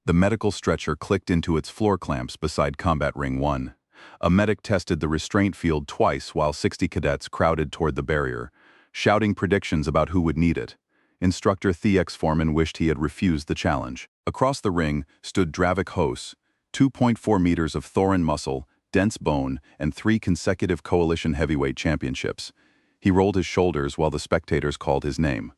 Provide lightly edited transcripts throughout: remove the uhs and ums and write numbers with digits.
The medical stretcher clicked into its floor clamps beside Combat Ring 1. A medic tested the restraint field twice while 60 cadets crowded toward the barrier, shouting predictions about who would need it. Instructor Thex Foreman wished he had refused the challenge. Across the ring stood Dravik Hos, 2.4 meters of Thorin muscle, dense bone, and 3 consecutive Coalition heavyweight championships. He rolled his shoulders while the spectators called his name.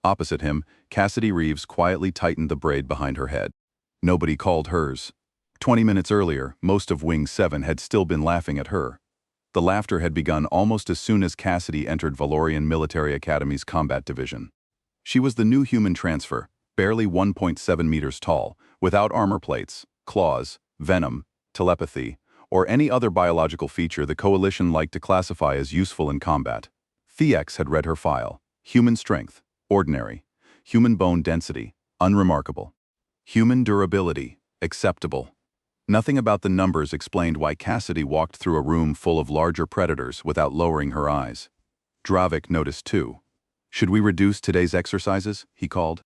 Opposite him, Cassidy Reeves quietly tightened the braid behind her head. Nobody called hers. 20 minutes earlier, most of Wing 7 had still been laughing at her. The laughter had begun almost as soon as Cassidy entered Valorian Military Academy's combat division. She was the new human transfer, barely 1.7 meters tall, without armor plates, claws, venom, telepathy, or any other biological feature the Coalition liked to classify as useful in combat. Thex had read her file. Human strength, ordinary. Human bone density, unremarkable. Human durability, acceptable. Nothing about the numbers explained why Cassidy walked through a room full of larger predators without lowering her eyes. Dravik noticed too. "Should we reduce today's exercises?" he called.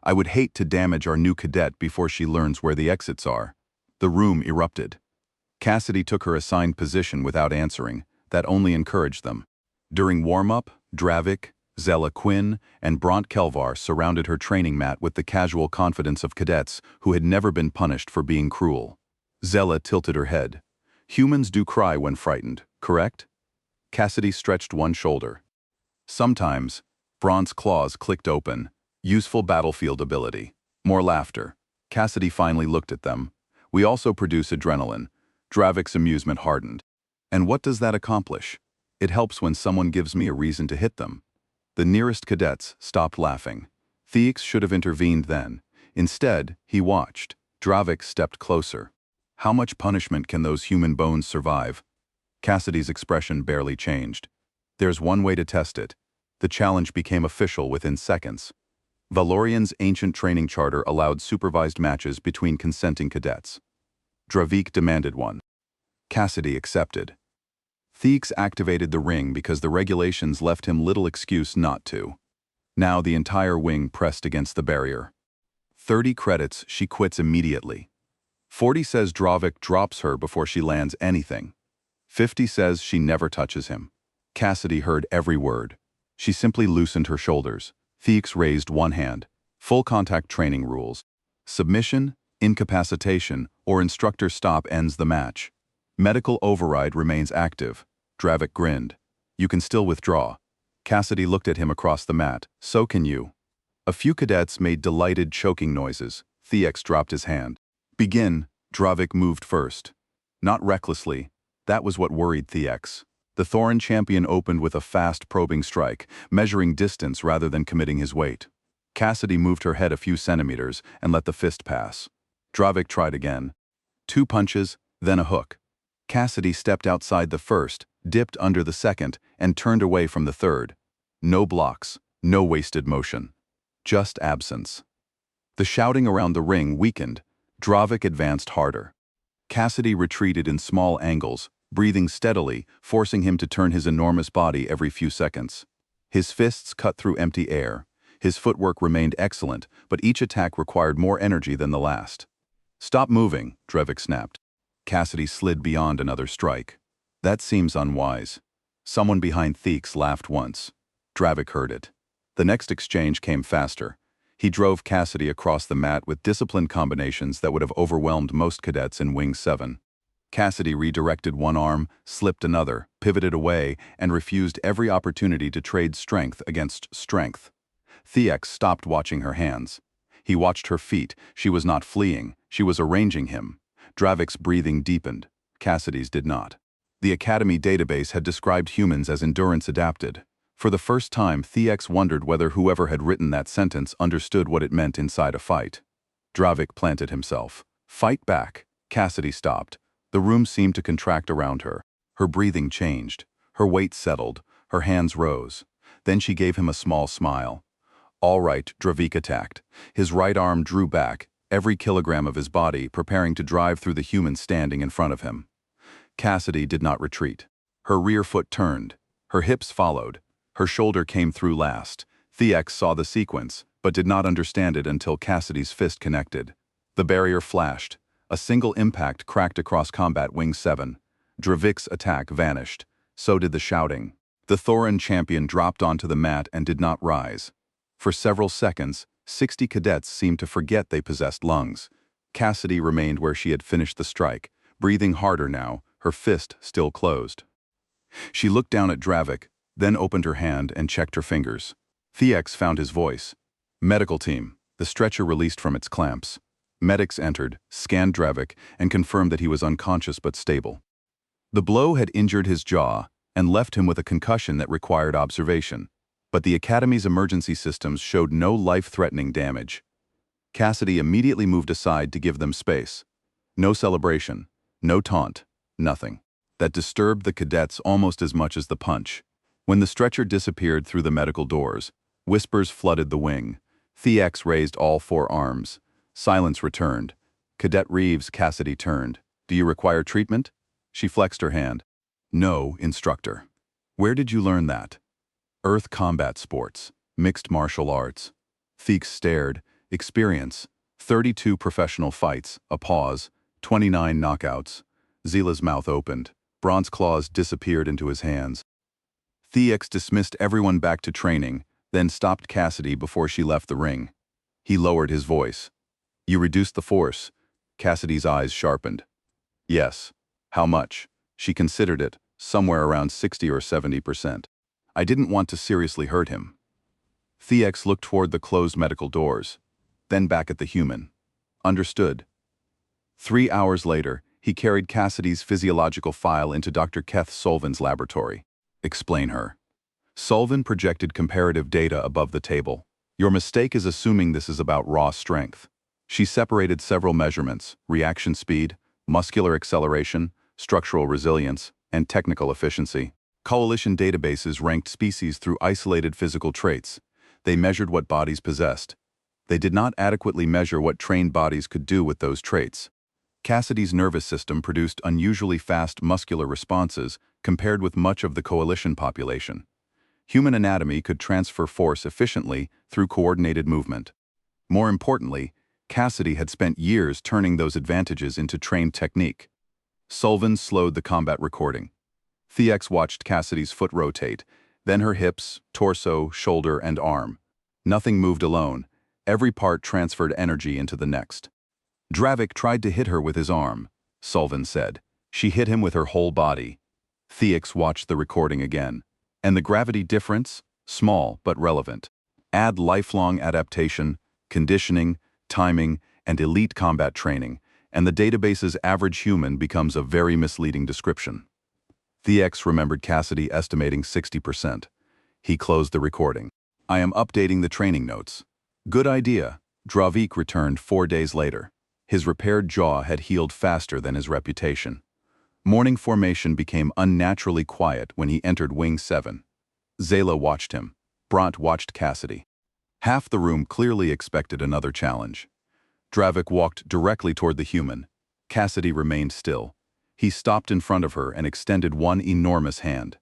"I would hate to damage our new cadet before she learns where the exits are." The room erupted. Cassidy took her assigned position without answering. That only encouraged them. During warm-up, Dravik, Zella Quinn, and Bront Kelvar surrounded her training mat with the casual confidence of cadets who had never been punished for being cruel. Zella tilted her head. "Humans do cry when frightened, correct?" Cassidy stretched one shoulder. "Sometimes." Bront's claws clicked open. Useful battlefield ability. More laughter. Cassidy finally looked at them. "We also produce adrenaline." Dravik's amusement hardened. "And what does that accomplish?" "It helps when someone gives me a reason to hit them." The nearest cadets stopped laughing. Thex should have intervened then. Instead, he watched. Dravik stepped closer. "How much punishment can those human bones survive?" Cassidy's expression barely changed. "There's one way to test it." The challenge became official within seconds. Valorian's ancient training charter allowed supervised matches between consenting cadets. Dravik demanded one. Cassidy accepted. Thex activated the ring because the regulations left him little excuse not to. Now the entire wing pressed against the barrier. 30 credits, she quits immediately. 40 says Dravik drops her before she lands anything. 50 says she never touches him. Cassidy heard every word. She simply loosened her shoulders. Thex raised one hand. Full contact training rules. Submission, incapacitation, or instructor stop ends the match. Medical override remains active. Dravik grinned. "You can still withdraw." Cassidy looked at him across the mat. "So can you." A few cadets made delighted choking noises. Thex dropped his hand. "Begin." Dravik moved first. Not recklessly. That was what worried Thex. The Thorin champion opened with a fast probing strike, measuring distance rather than committing his weight. Cassidy moved her head a few centimeters and let the fist pass. Dravik tried again. 2 punches, then a hook. Cassidy stepped outside the first, dipped under the second, and turned away from the third. No blocks, no wasted motion. Just absence. The shouting around the ring weakened. Dravik advanced harder. Cassidy retreated in small angles, breathing steadily, forcing him to turn his enormous body every few seconds. His fists cut through empty air. His footwork remained excellent, but each attack required more energy than the last. "Stop moving," Dravik snapped. Cassidy slid beyond another strike. "That seems unwise." Someone behind Thex laughed once. Dravik heard it. The next exchange came faster. He drove Cassidy across the mat with disciplined combinations that would have overwhelmed most cadets in Wing 7. Cassidy redirected one arm, slipped another, pivoted away, and refused every opportunity to trade strength against strength. Thex stopped watching her hands. He watched her feet. She was not fleeing. She was arranging him. Dravik's breathing deepened. Cassidy's did not. The Academy database had described humans as endurance adapted. For the first time, Thex wondered whether whoever had written that sentence understood what it meant inside a fight. Dravik planted himself. "Fight back." Cassidy stopped. The room seemed to contract around her. Her breathing changed. Her weight settled. Her hands rose. Then she gave him a small smile. "All right," Dravik attacked. His right arm drew back, every kilogram of his body preparing to drive through the human standing in front of him. Cassidy did not retreat. Her rear foot turned. Her hips followed. Her shoulder came through last. Thex saw the sequence, but did not understand it until Cassidy's fist connected. The barrier flashed. A single impact cracked across combat wing 7. Dravik's attack vanished. So did the shouting. The Thoran champion dropped onto the mat and did not rise. For several seconds, 60 cadets seemed to forget they possessed lungs. Cassidy remained where she had finished the strike, breathing harder now, her fist still closed. She looked down at Dravik, then opened her hand and checked her fingers. Thex found his voice. Medical team. The stretcher released from its clamps. Medics entered, scanned Dravik, and confirmed that he was unconscious but stable. The blow had injured his jaw and left him with a concussion that required observation, but the Academy's emergency systems showed no life-threatening damage. Cassidy immediately moved aside to give them space. No celebration, no taunt, nothing. That disturbed the cadets almost as much as the punch. When the stretcher disappeared through the medical doors, whispers flooded the wing. Thex raised all 4 arms. Silence returned. Cadet Reeves, Cassidy turned. Do you require treatment? She flexed her hand. No, instructor. Where did you learn that? Earth combat sports, mixed martial arts. Thex stared. Experience. 32 professional fights, a pause, 29 knockouts. Zila's mouth opened. Bronze claws disappeared into his hands. Thex dismissed everyone back to training, then stopped Cassidy before she left the ring. He lowered his voice. You reduced the force. Cassidy's eyes sharpened. Yes. How much? She considered it, somewhere around 60 or 70%. I didn't want to seriously hurt him. Thex looked toward the closed medical doors, then back at the human. Understood. 3 hours later, he carried Cassidy's physiological file into Dr. Keth Solvin's laboratory. Explain her. Solvin projected comparative data above the table. Your mistake is assuming this is about raw strength. She separated several measurements: reaction speed, muscular acceleration, structural resilience, and technical efficiency. Coalition databases ranked species through isolated physical traits. They measured what bodies possessed. They did not adequately measure what trained bodies could do with those traits. Cassidy's nervous system produced unusually fast muscular responses compared with much of the coalition population. Human anatomy could transfer force efficiently through coordinated movement. More importantly, Cassidy had spent years turning those advantages into trained technique. Solvin slowed the combat recording. Thex watched Cassidy's foot rotate, then her hips, torso, shoulder, and arm. Nothing moved alone. Every part transferred energy into the next. Dravik tried to hit her with his arm, Solvin said. She hit him with her whole body. Thex watched the recording again. And the gravity difference? Small, but relevant. Add lifelong adaptation, conditioning, timing, and elite combat training, and the database's average human becomes a very misleading description. Thex remembered Cassidy estimating 60%. He closed the recording. I am updating the training notes. Good idea. Dravik returned 4 days later. His repaired jaw had healed faster than his reputation. Morning formation became unnaturally quiet when he entered Wing 7. Zayla watched him. Bront watched Cassidy. Half the room clearly expected another challenge. Dravik walked directly toward the human. Cassidy remained still. He stopped in front of her and extended one enormous hand.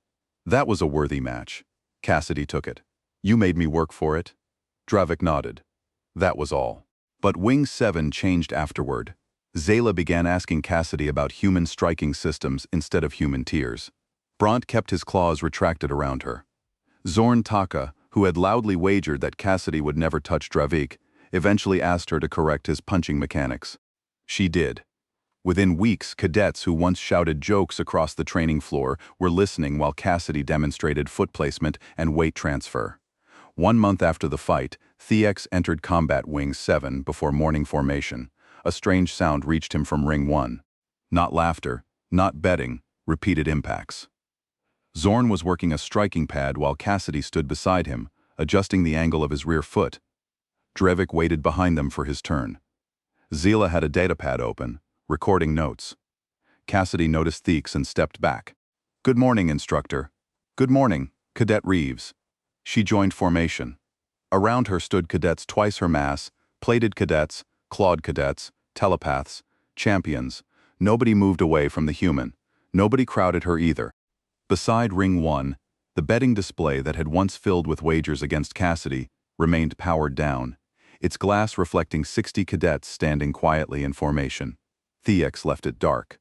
That was a worthy match. Cassidy took it. You made me work for it. Dravik nodded. That was all. But Wing 7 changed afterward. Zayla began asking Cassidy about human striking systems instead of human tiers. Bront kept his claws retracted around her. Zorn Taka, who had loudly wagered that Cassidy would never touch Dravik, eventually asked her to correct his punching mechanics. She did. Within weeks, cadets who once shouted jokes across the training floor were listening while Cassidy demonstrated foot placement and weight transfer. 1 month after the fight, Thex entered Combat Wing 7 before morning formation. A strange sound reached him from Ring 1. Not laughter, not betting, repeated impacts. Zorn was working a striking pad while Cassidy stood beside him, adjusting the angle of his rear foot. Dravik waited behind them for his turn. Zila had a datapad open, recording notes. Cassidy noticed Thex and stepped back. Good morning, instructor. Good morning, Cadet Reeves. She joined formation. Around her stood cadets twice her mass, plated cadets, clawed cadets, telepaths, champions. Nobody moved away from the human. Nobody crowded her either. Beside Ring 1, the betting display that had once filled with wagers against Cassidy remained powered down. its glass reflecting 60 cadets standing quietly in formation. Thex left it dark,